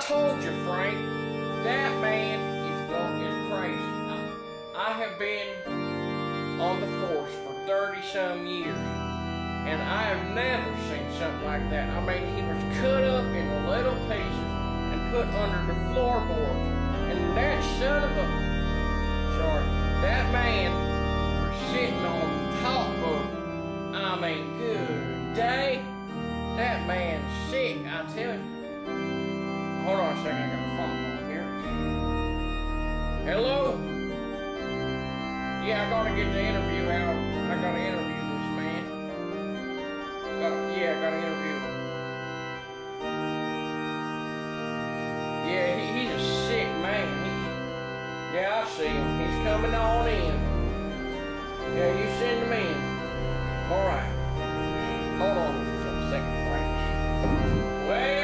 told you, Frank, that man is crazy. I have been on the force for 30-some years, and I have never seen something like that. I mean, he was cut up into little pieces and put under the floorboards, and that son of a... Sorry, that man was sitting on top of... I mean, good day. That man's sick, I tell you. Hold on a second, I got a phone call here. Hello? Yeah, I gotta get the interview out. I gotta interview this man. Yeah, I gotta interview him. Yeah, he's a sick man. Yeah, I see him. He's coming on in. Yeah, you send him in. Alright. Hold on a second, Frank. Well.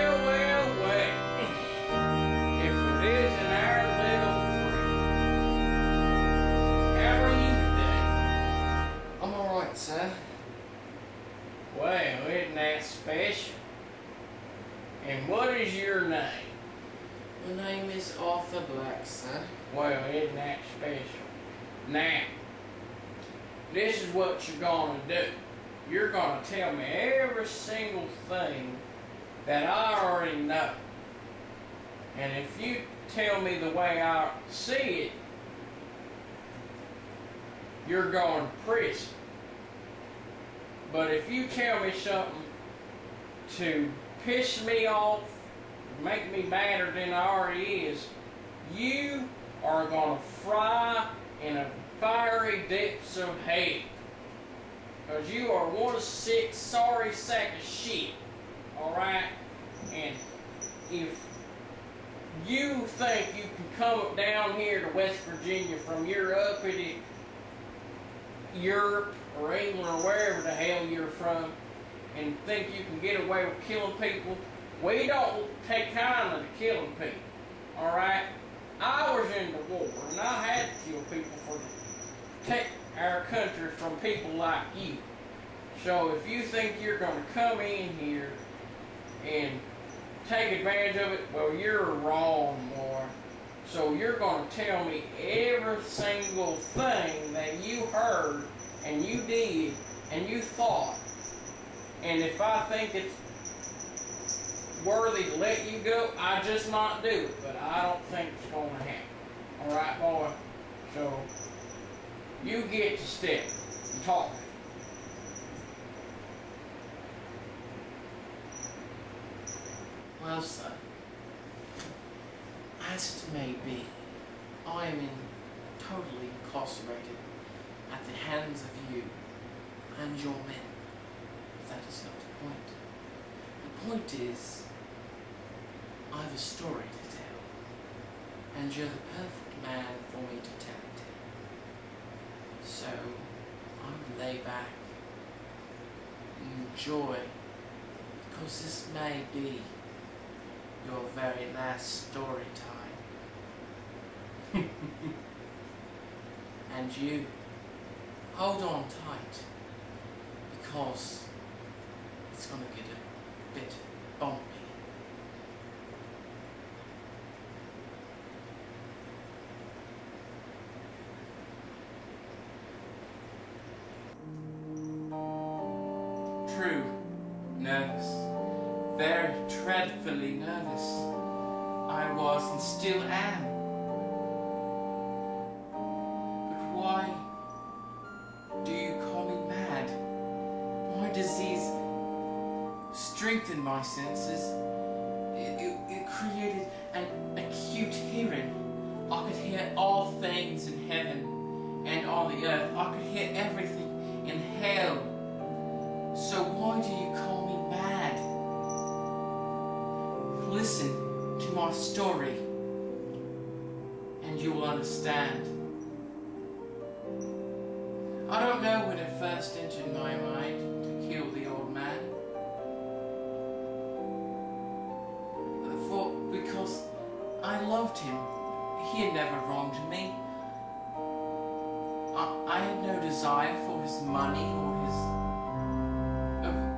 If it isn't our little friend. How are you today? I'm alright, sir. Well, isn't that special? And what is your name? My name is Arthur Black, sir. Well, isn't that special? Now, this is what you're gonna do. You're gonna tell me every single thing that I already know. And if you tell me the way I see it, you're going to prison. But if you tell me something to piss me off, make me madder than I already is, you are going to fry in a fiery depths of hell. Because you are one sick, sorry sack of shit. Alright? And if you think you can come down here to West Virginia from your uppity Europe or England or wherever the hell you're from and think you can get away with killing people, we don't take kindly to killing people. Alright? I was in the war and I had to kill people to take our country from people like you. So if you think you're going to come in here and take advantage of it, well, you're wrong, boy. So you're going to tell me every single thing that you heard and you did and you thought. And if I think it's worthy to let you go, I just not do it. But I don't think it's going to happen. Alright, boy? So you get to step and talk. Well, sir, as it may be, I am totally incarcerated at the hands of you and your men. But that is not the point. The point is, I have a story to tell, and you're the perfect man for me to tell it to. So, I will lay back and enjoy, because this may be your very last story time. And you, hold on tight, because it's going to get a bit bumpy. True, nervous. Very dreadfully nervous. I was and still am. But why do you call me mad? My disease strengthened my senses. It created an acute hearing. I could hear all things in heaven and on the earth. I could hear everything in hell. So why do you call me mad? Listen to my story, and you will understand. I don't know when it first entered my mind to kill the old man. Because I loved him. He had never wronged me. I had no desire for his money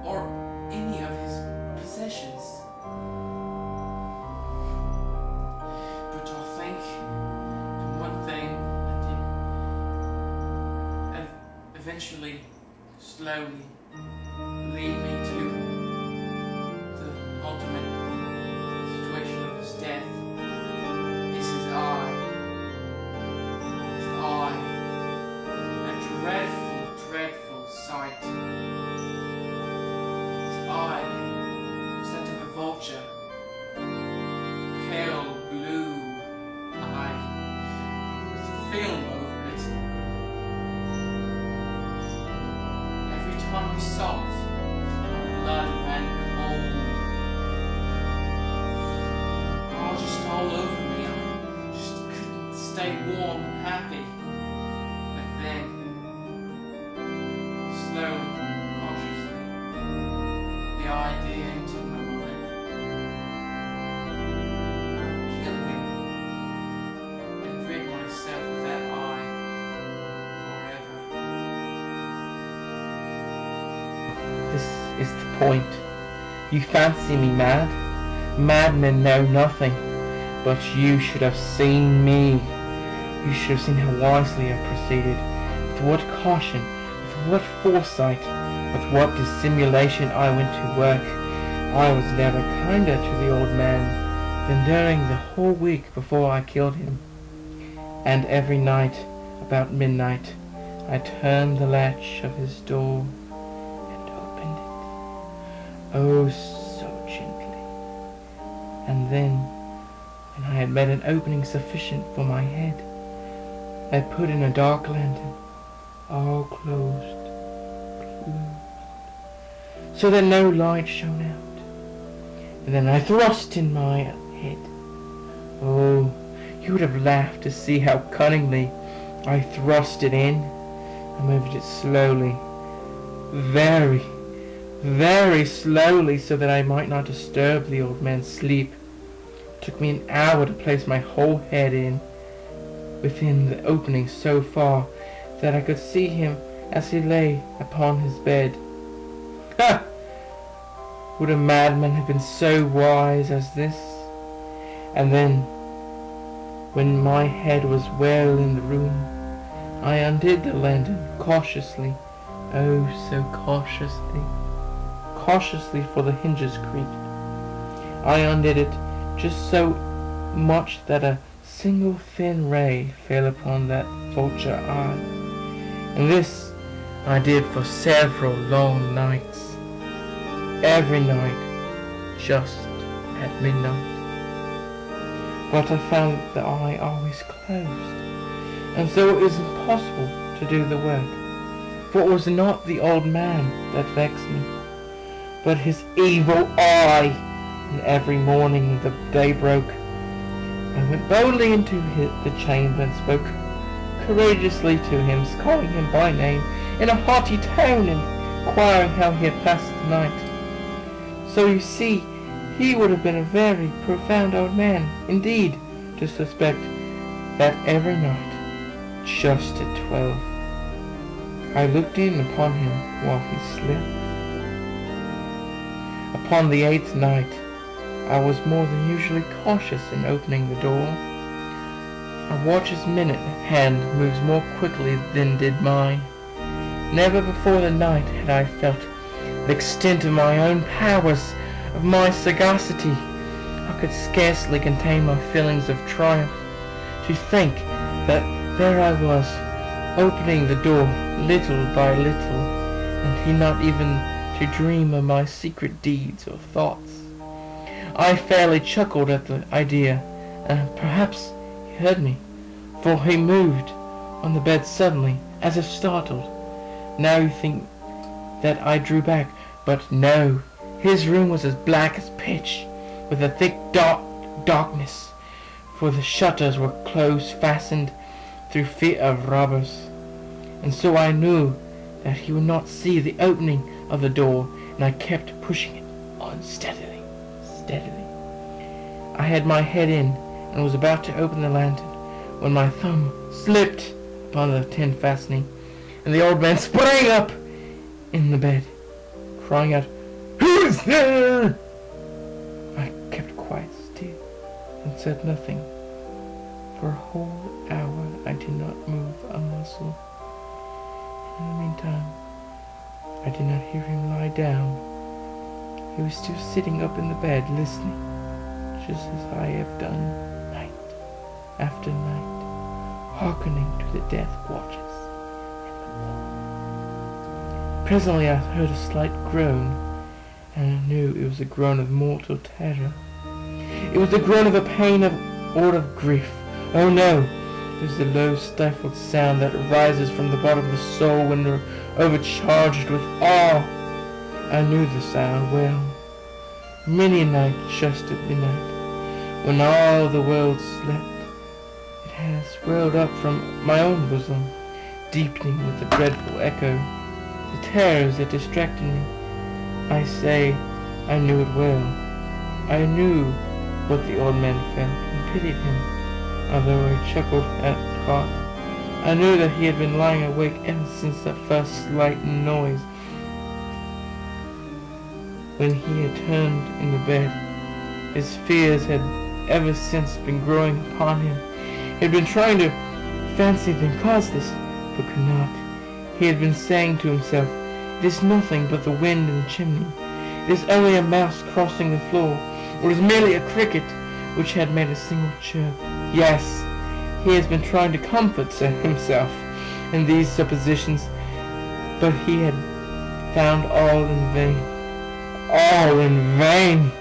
or any of his possessions. eventually, slowly, lead me to the ultimate situation of his death. Is his eye. His eye. A dreadful, dreadful sight. His eye was that of a vulture. Pale blue eye with film over it. Every time I saw it, my blood ran cold. Oh, just all over me. I just couldn't stay warm and happy. But then, slowly, cautiously, the idea entered my mind. I would kill him and rid myself of that eye forever. This is the point. You fancy me mad? Madmen know nothing, but you should have seen me. You should have seen how wisely I proceeded, with what caution, with what foresight, with what dissimulation I went to work. I was never kinder to the old man than during the whole week before I killed him. And every night, about midnight, I turned the latch of his door and opened it. Oh, so gently. And then, when I had made an opening sufficient for my head, I put in a dark lantern, all closed, so that no light shone out. And then I thrust in my head. Oh, you would have laughed to see how cunningly I thrust it in. I moved it slowly, very, very slowly, so that I might not disturb the old man's sleep. It took me an hour to place my whole head within the opening so far that I could see him as he lay upon his bed. Ha! Would a madman have been so wise as this? And then, when my head was well in the room, I undid the lantern cautiously, oh so cautiously, cautiously, for the hinges creaked. I undid it just so much that a single thin ray fell upon that vulture eye. And this I did for several long nights, every night, just at midnight. But I found the eye always closed, and so it was impossible to do the work. For it was not the old man that vexed me, but his evil eye. And every morning the day broke, I went boldly into the chamber and spoke courageously to him, calling him by name in a haughty tone, and inquiring how he had passed the night. So you see, he would have been a very profound old man, indeed, to suspect that every night, just at 12, I looked in upon him while he slept. Upon the 8th night, I was more than usually cautious in opening the door. A watch's minute hand moves more quickly than did mine. Never before the night had I felt the extent of my own powers, of my sagacity. I could scarcely contain my feelings of triumph to think that there I was, opening the door little by little, and he not even to dream of my secret deeds or thoughts. I fairly chuckled at the idea, and perhaps he heard me, for he moved on the bed suddenly, as if startled. Now you think that I drew back, but no, his room was as black as pitch, with a thick darkness, for the shutters were close fastened through fear of robbers, and so I knew that he would not see the opening of the door, and I kept pushing it on steadily. I had my head in, and was about to open the lantern, when my thumb slipped upon the tin fastening, and the old man sprang up in the bed, crying out, "Who's there?" I kept quite still, and said nothing. For a whole hour I did not move a muscle. In the meantime, I did not hear him lie down. He was still sitting up in the bed, listening, just as I have done night after night, hearkening to the death watches in the wall. Presently I heard a slight groan, and I knew it was a groan of mortal terror. It was the groan of a pain or of grief. Oh no! It was the low stifled sound that rises from the bottom of the soul when we're overcharged with awe. I knew the sound well. Many a night just at midnight, when all the world slept, it has welled up from my own bosom, deepening with a dreadful echo. The terrors that distracted me, I say, I knew it well. I knew what the old man felt, and pitied him, although I chuckled at heart. I knew that he had been lying awake ever since that first slight noise, when he had turned in the bed. His fears had ever since been growing upon him. He had been trying to fancy them causeless, but could not. He had been saying to himself, "It is nothing but the wind in the chimney. It is only a mouse crossing the floor, or it is merely a cricket which had made a single chirp." Yes, he has been trying to comfort himself in these suppositions, but he had found all in vain. All in vain,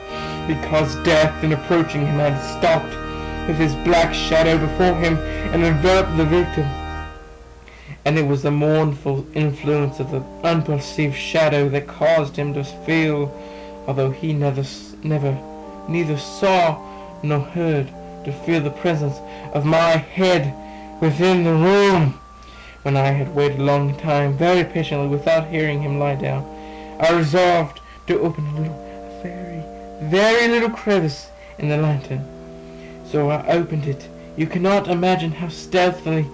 because death, in approaching him, had stalked with his black shadow before him and enveloped the victim. And it was the mournful influence of the unperceived shadow that caused him to feel, although he neither saw nor heard, to feel the presence of my head within the room. When I had waited a long time, very patiently, without hearing him lie down, I resolved to open a very, very little crevice in the lantern. So I opened it. You cannot imagine how stealthily,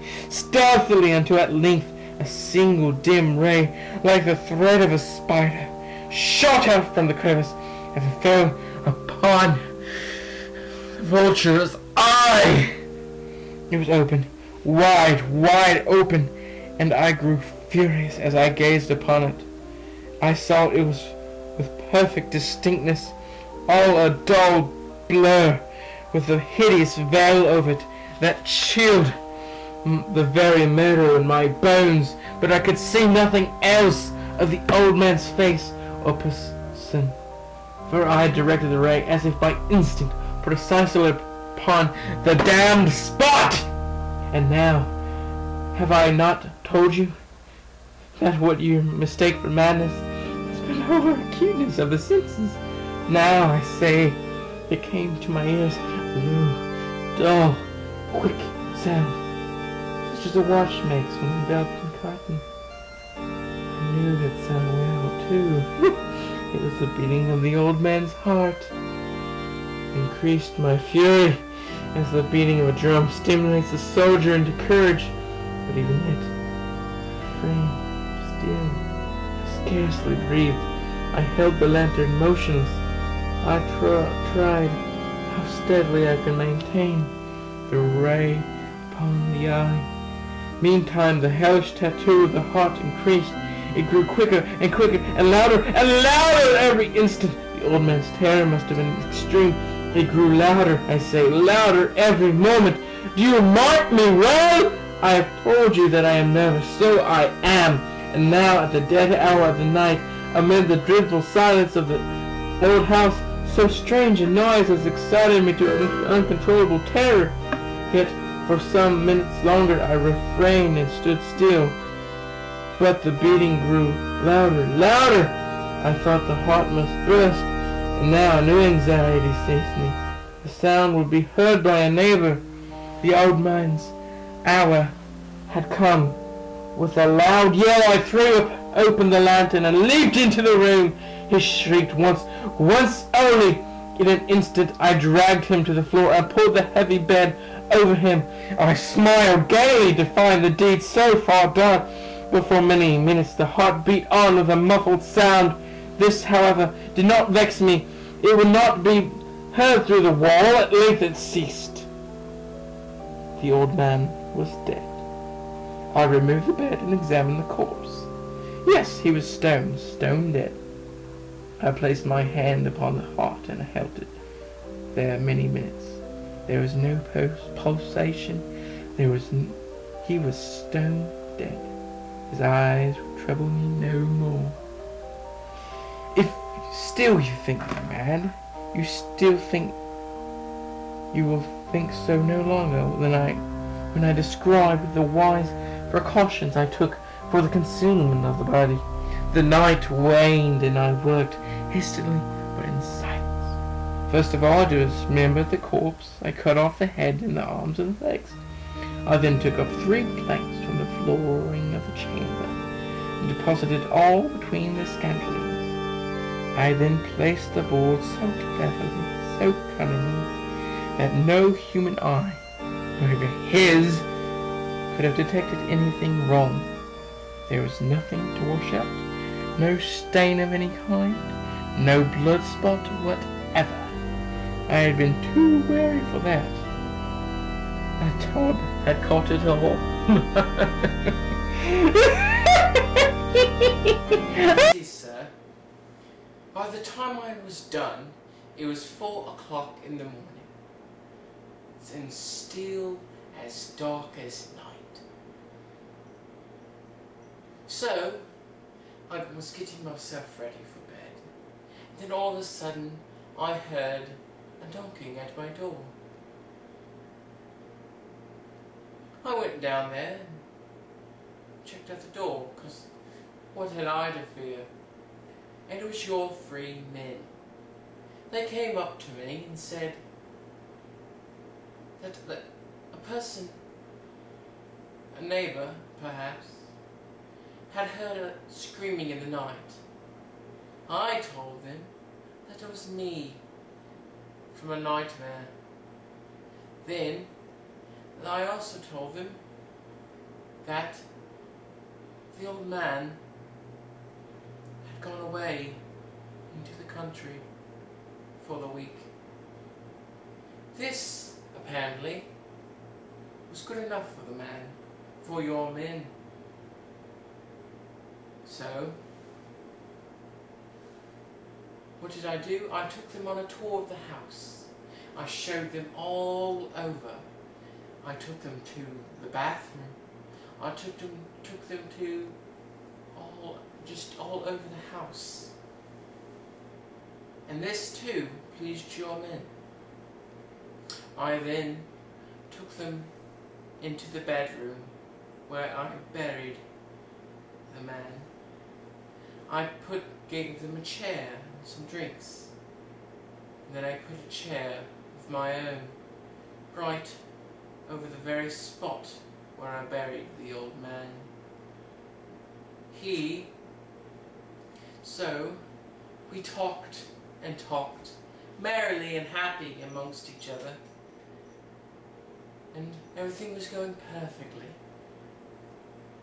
until at length a single dim ray, like the thread of a spider, shot out from the crevice and fell upon the vulture's eye. It was open, wide open, and I grew furious as I gazed upon it. I saw it was with perfect distinctness, all a dull blur, with a hideous veil over it that chilled the very marrow in my bones, but I could see nothing else of the old man's face or person, for I had directed the ray, as if by instinct, precisely upon the damned spot. And now, have I not told you that what you mistake for madness has been over-acuteness of the senses? Now, I say, it came to my ears, low, dull, quick sound, such as a watch makes when enveloped in cotton. I knew that sound well, too. It was the beating of the old man's heart. It increased my fury, as the beating of a drum stimulates a soldier into courage. But even yet, my frame still, I scarcely breathed. I held the lantern motionless. I tried how steadily I could maintain the ray upon the eye. Meantime, the hellish tattoo of the heart increased. It grew quicker and quicker and louder every instant. The old man's terror must have been extreme. It grew louder, I say, louder every moment. Do you mark me well? I have told you that I am nervous. So I am. And now, at the dead hour of the night, amid the dreadful silence of the old house, so strange a noise has excited me to uncontrollable terror. Yet, for some minutes longer, I refrained and stood still. But the beating grew louder. I thought the heart must burst, and now a new anxiety seized me. The sound would be heard by a neighbor. The old man's hour had come. With a loud yell, I threw open the lantern and leaped into the room. He shrieked once only. In an instant, I dragged him to the floor and pulled the heavy bed over him. I smiled gaily to find the deed so far done, but for many minutes the heart beat on with a muffled sound. This, however, did not vex me. It would not be heard through the wall. At length it ceased. The old man was dead. I removed the bed and examined the corpse. Yes, he was stone dead. I placed my hand upon the heart and held it there many minutes. There was no pulsation. He was stone dead. His eyes would trouble me no more. If still you think me mad, you still think you will think so no longer when I describe the wise precautions I took for the concealment of the body. The night waned and I worked hastily but in silence. First of all, I dismembered the corpse. I cut off the head and the arms and legs. I then took up 3 planks from the flooring of the chamber and deposited all between the scantlings. I then placed the board so cleverly, so cunningly, that no human eye, nor even his, could have detected anything wrong. There was nothing to wash out, no stain of any kind, no blood spot whatever. I had been too wary for that. A tub had caught it all. See, sir, by the time I was done, it was 4 o'clock in the morning, and still as dark as night. So, I was getting myself ready for bed. Then all of a sudden, I heard a knocking at my door. I went down there and checked at the door, because what had I to fear? And it was your 3 men. They came up to me and said that a person, a neighbour perhaps, had heard her screaming in the night. I told them that it was me from a nightmare. Then I also told them that the old man had gone away into the country for the week. This, apparently, was good enough for the man, for your men. So, what did I do? I took them on a tour of the house. I showed them all over. I took them to the bathroom. I took them to just all over the house. And this too pleased your men. I then took them into the bedroom where I buried the man. I gave them a chair and some drinks. And then I put a chair of my own right over the very spot where I buried the old man. So we talked and talked, merrily and happy amongst each other, and everything was going perfectly.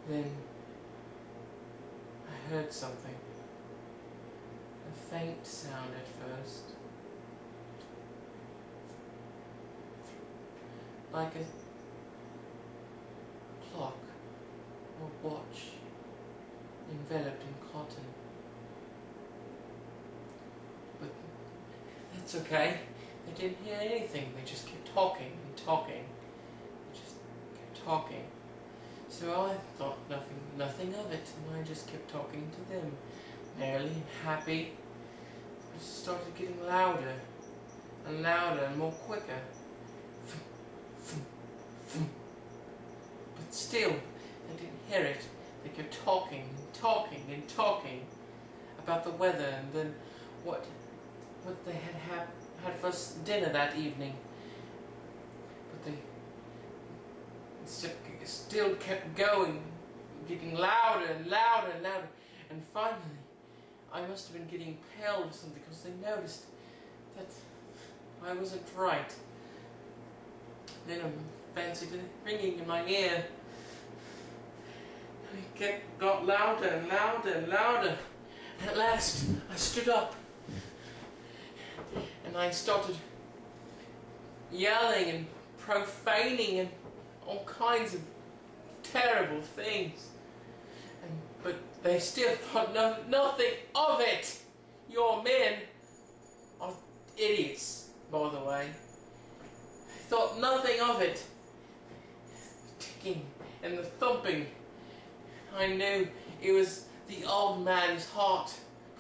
Then I heard something, a faint sound at first, like a clock or watch enveloped in cotton. But that's okay. They didn't hear anything. They just kept talking and talking. They just kept talking. So I thought nothing of it, and I just kept talking to them, merrily and happy. It started getting louder and louder and more quicker. But still, they didn't hear it. They kept talking and talking and talking about the weather, and then what they had for dinner that evening. But they still kept going, getting louder and louder and louder. And finally, I must have been getting pale or something, because they noticed that I wasn't right. Then I fancied it ringing in my ear. It got louder and louder and louder. At last, I stood up and I started yelling and profaning and all kinds of terrible things. But They still thought nothing of it. Your men are idiots, by the way. They thought nothing of it. The ticking and the thumping. I knew it was the old man's heart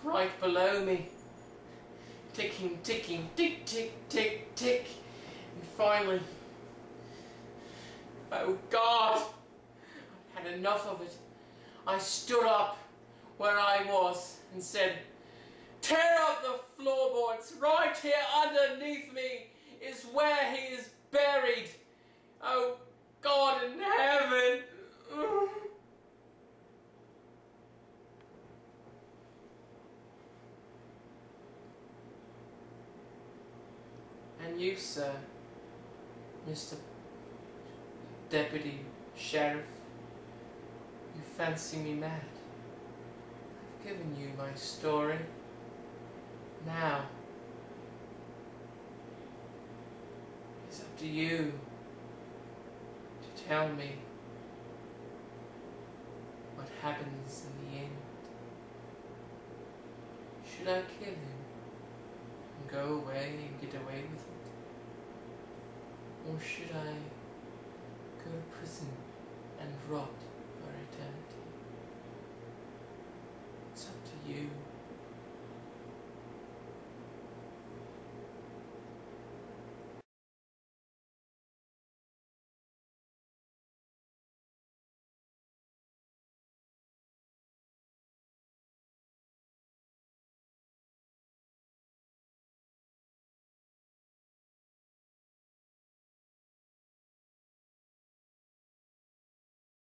right below me. Ticking, ticking, tick, tick, tick, tick. And finally, oh God, I had enough of it. I stood up where I was and said, "Tear up the floorboards. Right here underneath me is where he is buried. Oh God in heaven." And you, sir, Mr. Deputy Sheriff, you fancy me mad. I've given you my story. Now, it's up to you to tell me what happens in the end. Should I kill him and go away and get away with it? Or should I go to prison and rot for eternity? It's up to you.